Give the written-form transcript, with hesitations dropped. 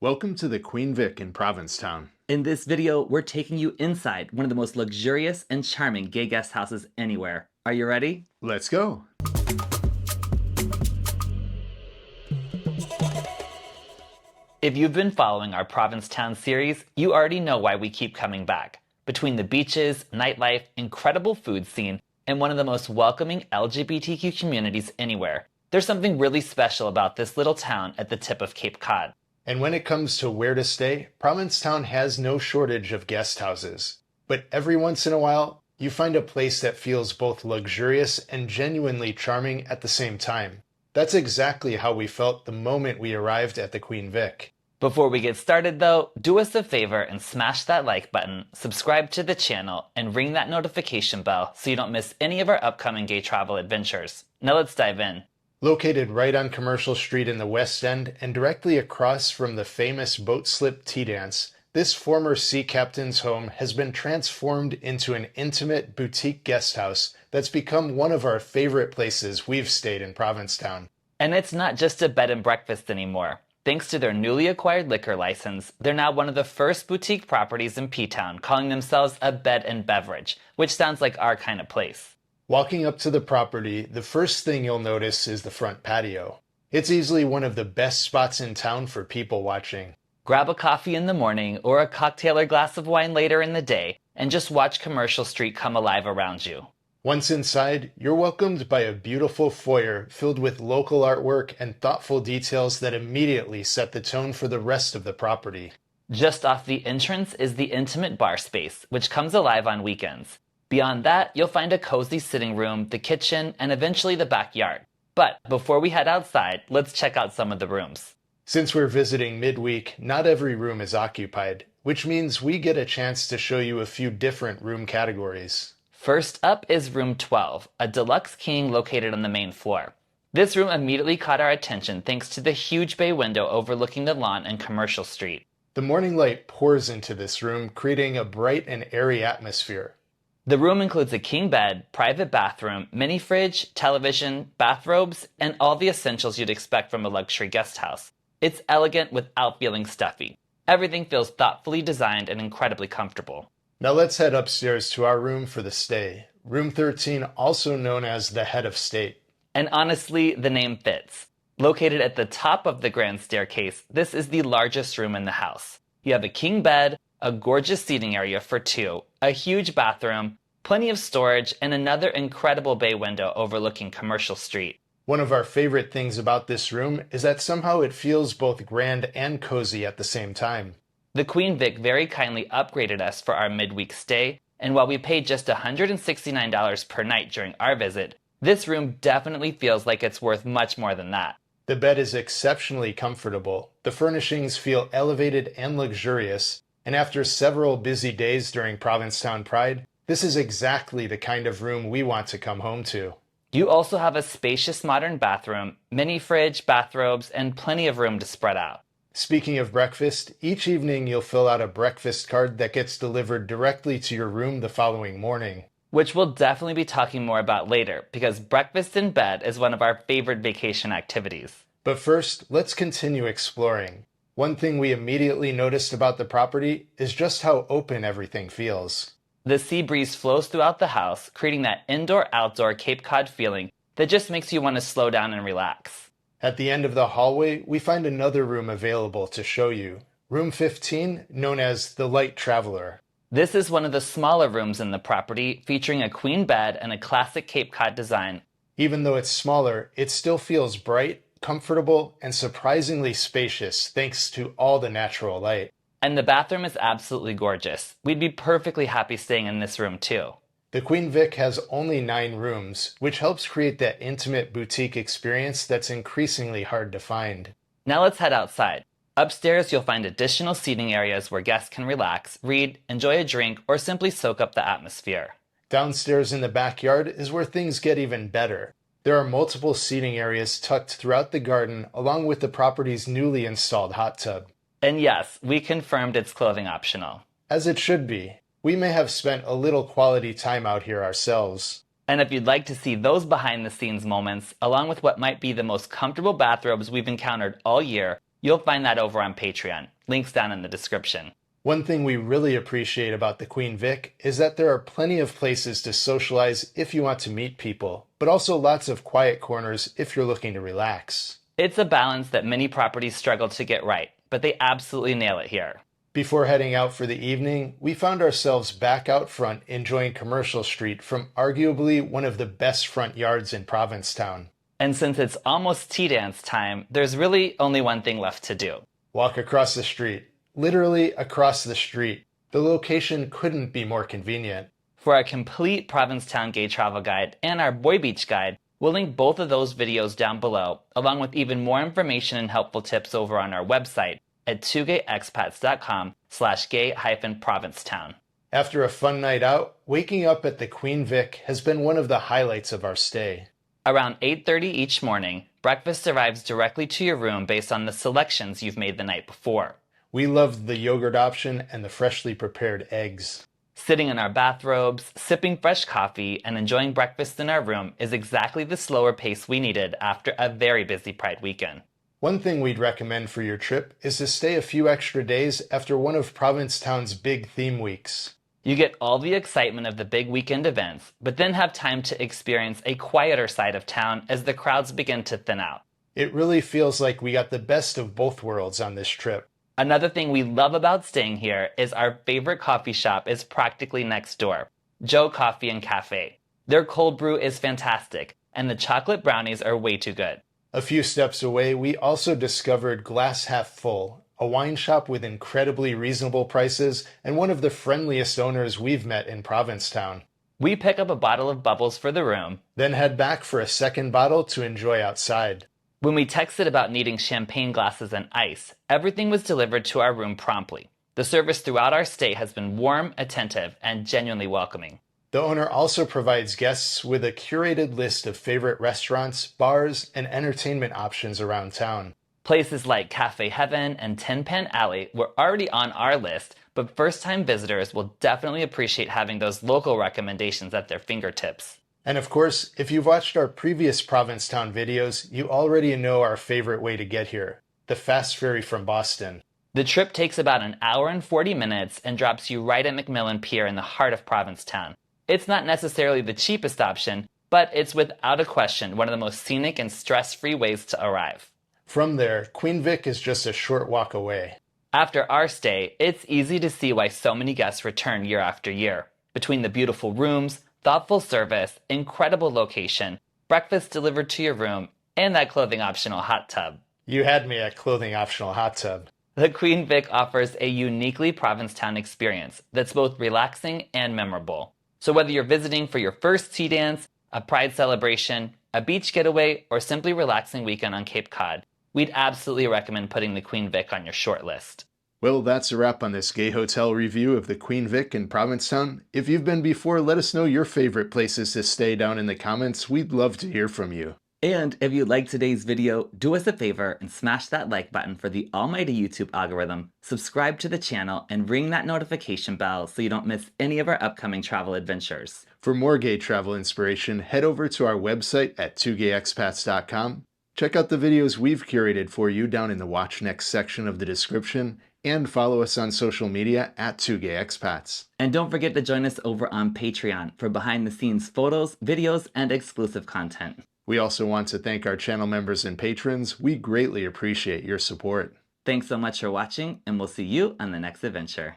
Welcome to the Queen Vic in Provincetown. In this video, we're taking you inside one of the most luxurious and charming gay guest houses anywhere. Are you ready? Let's go! If you've been following our Provincetown series, you already know why we keep coming back. Between the beaches, nightlife, incredible food scene, and one of the most welcoming LGBTQ communities anywhere, there's something really special about this little town at the tip of Cape Cod. And when it comes to where to stay, Provincetown has no shortage of guest houses. But every once in a while, you find a place that feels both luxurious and genuinely charming at the same time. That's exactly how we felt the moment we arrived at the Queen Vic. Before we get started though, do us a favor and smash that like button, subscribe to the channel, and ring that notification bell so you don't miss any of our upcoming gay travel adventures. Now let's dive in. Located right on Commercial Street in the West End and directly across from the famous Boatslip Tea Dance, this former sea captain's home has been transformed into an intimate boutique guest house that's become one of our favorite places we've stayed in Provincetown. And it's not just a bed and breakfast anymore. Thanks to their newly acquired liquor license, they're now one of the first boutique properties in Ptown calling themselves a bed and beverage, which sounds like our kind of place. Walking up to the property, the first thing you'll notice is the front patio. It's easily one of the best spots in town for people watching. Grab a coffee in the morning or a cocktail or glass of wine later in the day and just watch Commercial Street come alive around you. Once inside, you're welcomed by a beautiful foyer filled with local artwork and thoughtful details that immediately set the tone for the rest of the property. Just off the entrance is the intimate bar space, which comes alive on weekends. Beyond that, you'll find a cozy sitting room, the kitchen, and eventually the backyard. But before we head outside, let's check out some of the rooms. Since we're visiting midweek, not every room is occupied, which means we get a chance to show you a few different room categories. First up is room 12, a Deluxe King located on the main floor. This room immediately caught our attention thanks to the huge bay window overlooking the lawn and Commercial Street. The morning light pours into this room, creating a bright and airy atmosphere. The room includes a king bed, private bathroom, mini fridge, television, bathrobes, and all the essentials you'd expect from a luxury guest house. It's elegant without feeling stuffy. Everything feels thoughtfully designed and incredibly comfortable. Now let's head upstairs to our room for the stay. Room 13, also known as the Head of State. And honestly, the name fits. Located at the top of the grand staircase, this is the largest room in the house. You have a king bed, a gorgeous seating area for two, a huge bathroom, plenty of storage, and another incredible bay window overlooking Commercial Street. One of our favorite things about this room is that somehow it feels both grand and cozy at the same time. The Queen Vic very kindly upgraded us for our midweek stay, and while we paid just $169 per night during our visit, this room definitely feels like it's worth much more than that. The bed is exceptionally comfortable, the furnishings feel elevated and luxurious, and after several busy days during Provincetown Pride, this is exactly the kind of room we want to come home to. You also have a spacious modern bathroom, mini fridge, bathrobes, and plenty of room to spread out. Speaking of breakfast, each evening you'll fill out a breakfast card that gets delivered directly to your room the following morning. Which we'll definitely be talking more about later, because breakfast in bed is one of our favorite vacation activities. But first, let's continue exploring. One thing we immediately noticed about the property is just how open everything feels. The sea breeze flows throughout the house, creating that indoor-outdoor Cape Cod feeling that just makes you want to slow down and relax. At the end of the hallway, we find another room available to show you. Room 15, known as the Light Traveler. This is one of the smaller rooms in the property, featuring a queen bed and a classic Cape Cod design. Even though it's smaller, it still feels bright, comfortable, and surprisingly spacious thanks to all the natural light. And the bathroom is absolutely gorgeous. We'd be perfectly happy staying in this room too. The Queen Vic has only 9 rooms, which helps create that intimate boutique experience that's increasingly hard to find. Now let's head outside. Upstairs, you'll find additional seating areas where guests can relax, read, enjoy a drink, or simply soak up the atmosphere. Downstairs in the backyard is where things get even better. There are multiple seating areas tucked throughout the garden, along with the property's newly installed hot tub. And yes, we confirmed it's clothing optional. As it should be. We may have spent a little quality time out here ourselves. And if you'd like to see those behind-the-scenes moments, along with what might be the most comfortable bathrobes we've encountered all year, You'll find that over on Patreon. Links down in the description. One thing we really appreciate about the Queen Vic is that there are plenty of places to socialize if you want to meet people, but also lots of quiet corners if you're looking to relax. It's a balance that many properties struggle to get right, but they absolutely nail it here. Before heading out for the evening, we found ourselves back out front enjoying Commercial Street from arguably one of the best front yards in Provincetown. And since it's almost tea dance time, there's really only one thing left to do. Walk across the street. Literally across the street. The location couldn't be more convenient. For our complete Provincetown gay travel guide and our Boy Beach guide, we'll link both of those videos down below, along with even more information and helpful tips over on our website at twogayexpats.com/gay-provincetown. After a fun night out, waking up at the Queen Vic has been one of the highlights of our stay. Around 8:30 each morning, breakfast arrives directly to your room based on the selections you've made the night before. We loved the yogurt option and the freshly prepared eggs. Sitting in our bathrobes, sipping fresh coffee, and enjoying breakfast in our room is exactly the slower pace we needed after a very busy Pride weekend. One thing we'd recommend for your trip is to stay a few extra days after one of Provincetown's big theme weeks. You get all the excitement of the big weekend events, but then have time to experience a quieter side of town as the crowds begin to thin out. It really feels like we got the best of both worlds on this trip. Another thing we love about staying here is our favorite coffee shop is practically next door, Joe Coffee and Cafe. Their cold brew is fantastic, and the chocolate brownies are way too good. A few steps away, we also discovered Glass Half Full, a wine shop with incredibly reasonable prices and one of the friendliest owners we've met in Provincetown. We pick up a bottle of bubbles for the room, then head back for a second bottle to enjoy outside. When we texted about needing champagne glasses and ice, everything was delivered to our room promptly. The service throughout our stay has been warm, attentive, and genuinely welcoming. The owner also provides guests with a curated list of favorite restaurants, bars, and entertainment options around town. Places like Cafe Heaven and Tin Pan Alley were already on our list, but first-time visitors will definitely appreciate having those local recommendations at their fingertips. And of course, if you've watched our previous Provincetown videos, you already know our favorite way to get here, the fast ferry from Boston. The trip takes about an hour and 40 minutes and drops you right at McMillan Pier in the heart of Provincetown. It's not necessarily the cheapest option, but it's without a question one of the most scenic and stress-free ways to arrive. From there, Queen Vic is just a short walk away. After our stay, it's easy to see why so many guests return year after year. Between the beautiful rooms, thoughtful service, incredible location, breakfast delivered to your room, and that clothing optional hot tub. You had me at clothing optional hot tub. The Queen Vic offers a uniquely Provincetown experience that's both relaxing and memorable. So whether you're visiting for your first tea dance, a Pride celebration, a beach getaway, or simply relaxing weekend on Cape Cod, we'd absolutely recommend putting the Queen Vic on your short list. Well, that's a wrap on this gay hotel review of the Queen Vic in Provincetown. If you've been before, let us know your favorite places to stay down in the comments. We'd love to hear from you. And if you liked today's video, do us a favor and smash that like button for the almighty YouTube algorithm, subscribe to the channel, and ring that notification bell so you don't miss any of our upcoming travel adventures. For more gay travel inspiration, head over to our website at twogayexpats.com. Check out the videos we've curated for you down in the Watch Next section of the description, and follow us on social media at twogayexpats. And don't forget to join us over on Patreon for behind-the-scenes photos, videos, and exclusive content. We also want to thank our channel members and patrons. We greatly appreciate your support. Thanks so much for watching, and we'll see you on the next adventure.